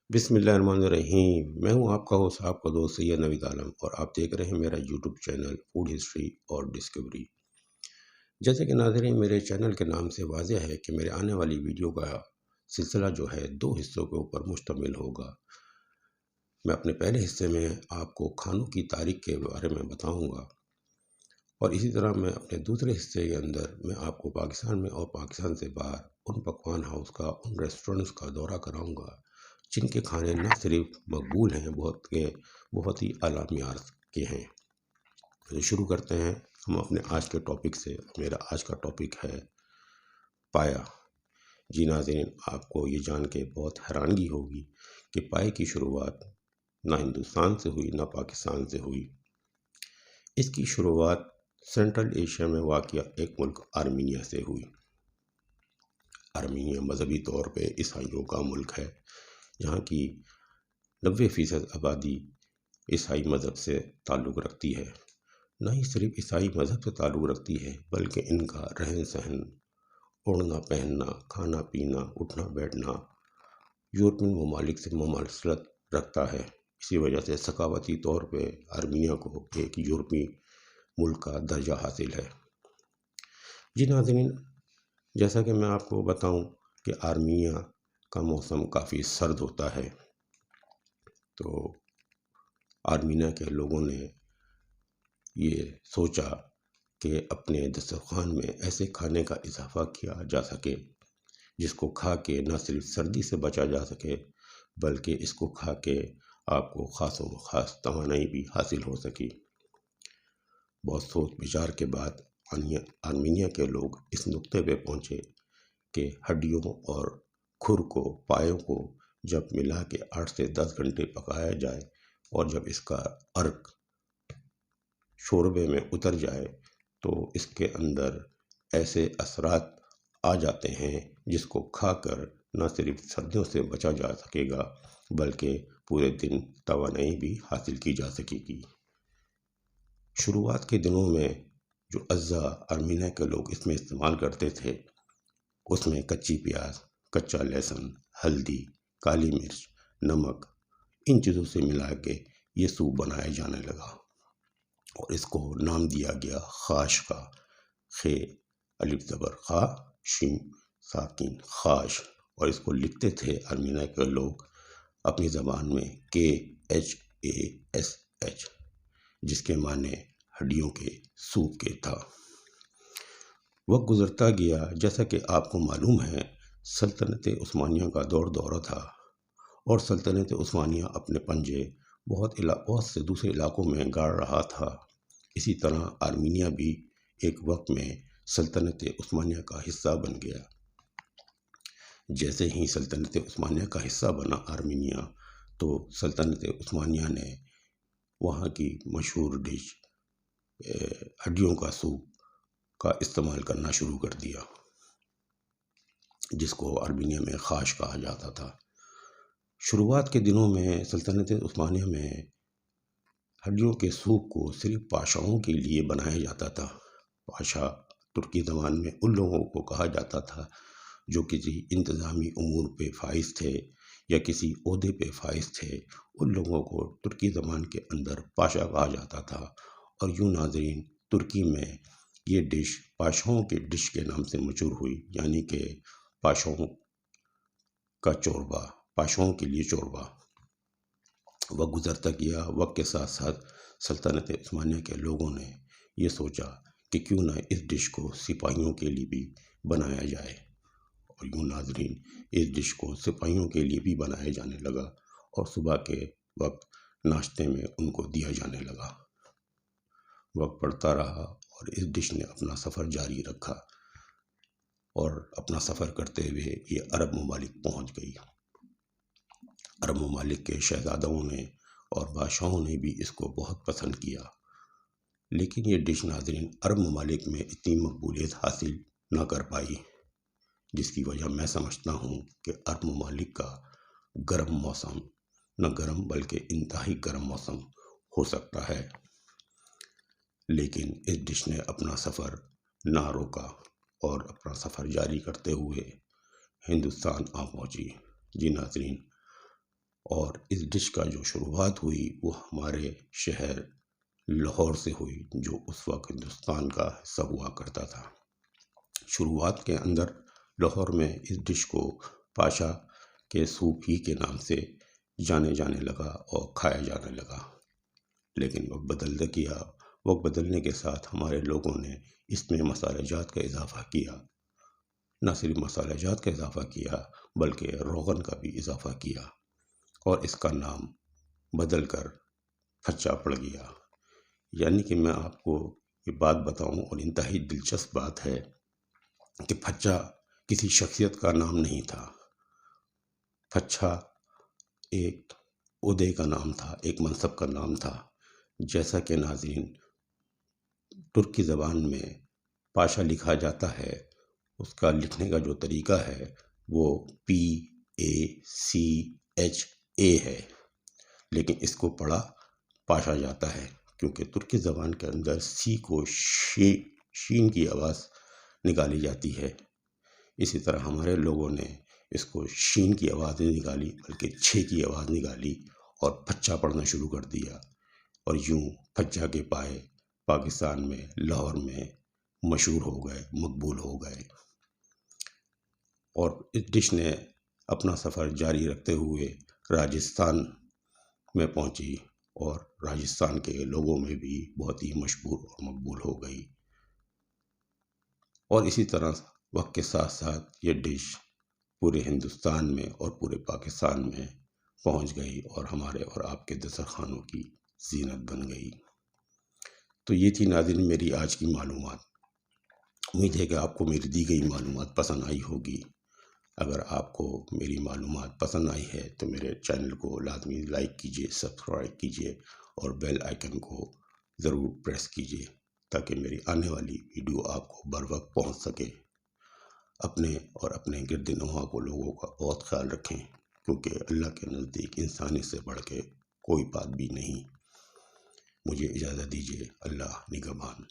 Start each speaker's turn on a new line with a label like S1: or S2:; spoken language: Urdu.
S1: بسم اللہ الرحمن الرحیم۔ میں ہوں آپ کا ہوسٹ، آپ کا دوست سید نوید عالم، اور آپ دیکھ رہے ہیں میرا یوٹیوب چینل فوڈ ہسٹری اور ڈسکوری۔ جیسے کہ ناظرین میرے چینل کے نام سے واضح ہے کہ میرے آنے والی ویڈیو کا سلسلہ جو ہے 2 حصوں کے اوپر مشتمل ہوگا۔ میں اپنے پہلے حصے میں آپ کو کھانوں کی تاریخ کے بارے میں بتاؤں گا، اور اسی طرح میں اپنے دوسرے حصے کے اندر میں آپ کو پاکستان میں اور پاکستان سے باہر ان پکوان ہاؤس کا، ان ریسٹورنٹس کا دورہ کراؤں گا جن کے کھانے نہ صرف مقبول ہیں، بہت ہی اعلیٰ معیار کے ہیں۔ تو شروع کرتے ہیں ہم اپنے آج کے ٹاپک سے۔ میرا آج کا ٹاپک ہے پایا۔ جی ناظرین، آپ کو یہ جان کے بہت حیرانگی ہوگی کہ پائے کی شروعات نہ ہندوستان سے ہوئی نہ پاکستان سے ہوئی۔ اس کی شروعات سینٹرل ایشیا میں واقع ایک ملک آرمینیا سے ہوئی۔ آرمینیا مذہبی طور پہ عیسائیوں کا ملک ہے، جہاں کی 90% آبادی عیسائی مذہب سے تعلق رکھتی ہے۔ نہ ہی صرف عیسائی مذہب سے تعلق رکھتی ہے، بلکہ ان کا رہن سہن، اوڑھنا پہننا، کھانا پینا، اٹھنا بیٹھنا یورپین ممالک سے مماثلت رکھتا ہے۔ اسی وجہ سے ثقافتی طور پہ آرمینیا کو ایک یورپی ملک کا درجہ حاصل ہے۔ جی ناظرین، جیسا کہ میں آپ کو بتاؤں کہ آرمینیا کا موسم کافی سرد ہوتا ہے، تو آرمینیا کے لوگوں نے یہ سوچا کہ اپنے دسترخوان میں ایسے کھانے کا اضافہ کیا جا سکے جس کو کھا کے نہ صرف سردی سے بچا جا سکے، بلکہ اس کو کھا کے آپ کو خاص و خاص توانائی بھی حاصل ہو سکی۔ بہت سوچ بچار کے بعد آرمینیا کے لوگ اس نقطے پہ پہنچے کہ ہڈیوں اور کھر کو، پایوں کو جب ملا کے 8 سے 10 گھنٹے پکایا جائے اور جب اس کا عرق شوربے میں اتر جائے تو اس کے اندر ایسے اثرات آ جاتے ہیں جس کو کھا کر نہ صرف سردیوں سے بچا جا سکے گا، بلکہ پورے دن توانائی بھی حاصل کی جا سکے گی۔ شروعات کے دنوں میں جو اجزاء آرمینیا کے لوگ اس میں استعمال کرتے تھے، اس میں کچی پیاز، کچا لہسن، ہلدی، کالی مرچ، نمک، ان چیزوں سے ملا کے یہ سوپ بنایا جانے لگا، اور اس کو نام دیا گیا خاش کا، خے الف زبر خا شین ساکن خاش، اور اس کو لکھتے تھے آرمینیا کے لوگ اپنی زبان میں KHASH، جس کے معنی ہڈیوں کے سوپ کے تھا۔ وقت گزرتا گیا، جیسا کہ آپ کو معلوم ہے سلطنت عثمانیہ کا دورہ تھا، اور سلطنت عثمانیہ اپنے پنجے بہت سے دوسرے علاقوں میں گاڑ رہا تھا۔ اسی طرح آرمینیا بھی ایک وقت میں سلطنت عثمانیہ کا حصہ بن گیا۔ جیسے ہی سلطنت عثمانیہ کا حصہ بنا آرمینیا، تو سلطنت عثمانیہ نے وہاں کی مشہور ڈش ہڈیوں کا سوپ کا استعمال کرنا شروع کر دیا، جس کو آرمینیا میں خاش کہا جاتا تھا۔ شروعات کے دنوں میں سلطنت عثمانیہ میں ہڈیوں کے سوپ کو صرف پاشاؤں کے لیے بنایا جاتا تھا۔ پاشا ترکی زبان میں ان لوگوں کو کہا جاتا تھا جو کسی انتظامی امور پہ فائز تھے یا کسی عہدے پہ فائز تھے، ان لوگوں کو ترکی زبان کے اندر پاشا کہا جاتا تھا۔ اور یوں ناظرین، ترکی میں یہ ڈش پاشاؤں کے ڈش کے نام سے مشہور ہوئی، یعنی کہ پاشاؤں کا چوربا، پاشاؤں کے لیے چوربا۔ وقت گزرتا گیا، وقت کے ساتھ ساتھ سلطنت عثمانیہ کے لوگوں نے یہ سوچا کہ کیوں نہ اس ڈش کو سپاہیوں کے لیے بھی بنایا جائے، اور یوں ناظرین اس ڈش کو سپاہیوں کے لیے بھی بنایا جانے لگا، اور صبح کے وقت ناشتے میں ان کو دیا جانے لگا۔ وقت بڑھتا رہا اور اس ڈش نے اپنا سفر جاری رکھا، اور اپنا سفر کرتے ہوئے یہ عرب ممالک پہنچ گئی۔ عرب ممالک کے شہزادوں نے اور بادشاہوں نے بھی اس کو بہت پسند کیا، لیکن یہ ڈش ناظرین عرب ممالک میں اتنی مقبولیت حاصل نہ کر پائی، جس کی وجہ میں سمجھتا ہوں کہ عرب ممالک کا گرم موسم، نہ گرم بلکہ انتہائی گرم موسم ہو سکتا ہے۔ لیکن اس ڈش نے اپنا سفر نہ روکا اور اپنا سفر جاری کرتے ہوئے ہندوستان آ پہنچی۔ جی ناظرین، اور اس ڈش کا جو شروعات ہوئی وہ ہمارے شہر لاہور سے ہوئی، جو اس وقت ہندوستان کا حصہ ہوا کرتا تھا۔ شروعات کے اندر لاہور میں اس ڈش کو پاشا کے سوپ ہی کے نام سے جانے جانے لگا اور کھایا جانے لگا، لیکن وقت بدلنے کے ساتھ ہمارے لوگوں نے اس میں مسالہ جات کا اضافہ کیا، نہ صرف مسالہ جات کا اضافہ کیا بلکہ روغن کا بھی اضافہ کیا، اور اس کا نام بدل کر پھچا پڑ گیا۔ یعنی کہ میں آپ کو یہ بات بتاؤں، اور انتہائی دلچسپ بات ہے کہ پھچا کسی شخصیت کا نام نہیں تھا، پھچا ایک عہدے کا نام تھا، ایک منصب کا نام تھا۔ جیسا کہ ناظرین، ترکی زبان میں پاشا لکھا جاتا ہے، اس کا لکھنے کا جو طریقہ ہے وہ PACHA ہے، لیکن اس کو پڑھا پاشا جاتا ہے، کیونکہ ترکی زبان کے اندر سی کو شین کی آواز نکالی جاتی ہے۔ اسی طرح ہمارے لوگوں نے اس کو شین کی آواز نہیں نکالی بلکہ چھے کی آواز نکالی اور پھچا پڑھنا شروع کر دیا، اور یوں پھچا کے پائے پاکستان میں لاہور میں مشہور ہو گئے، مقبول ہو گئے۔ اور اس ڈش نے اپنا سفر جاری رکھتے ہوئے راجستھان میں پہنچی، اور راجستھان کے لوگوں میں بھی بہت ہی مشہور اور مقبول ہو گئی، اور اسی طرح وقت کے ساتھ ساتھ یہ ڈش پورے ہندوستان میں اور پورے پاکستان میں پہنچ گئی، اور ہمارے اور آپ کے دسترخوانوں کی زینت بن گئی۔ تو یہ تھی ناظرین میری آج کی معلومات۔ امید ہے کہ آپ کو میری دی گئی معلومات پسند آئی ہوگی۔ اگر آپ کو میری معلومات پسند آئی ہے تو میرے چینل کو لازمی لائک کیجیے، سبسکرائب کیجیے، اور بیل آئیکن کو ضرور پریس کیجیے تاکہ میری آنے والی ویڈیو آپ کو بر وقت پہنچ سکے۔ اپنے اور اپنے گرد نواح کو لوگوں کا بہت خیال رکھیں، کیونکہ اللہ کے نزدیک انسانی سے بڑھ کے کوئی بات بھی نہیں۔ مجھے اجازت دیجیے، اللہ نگہبان۔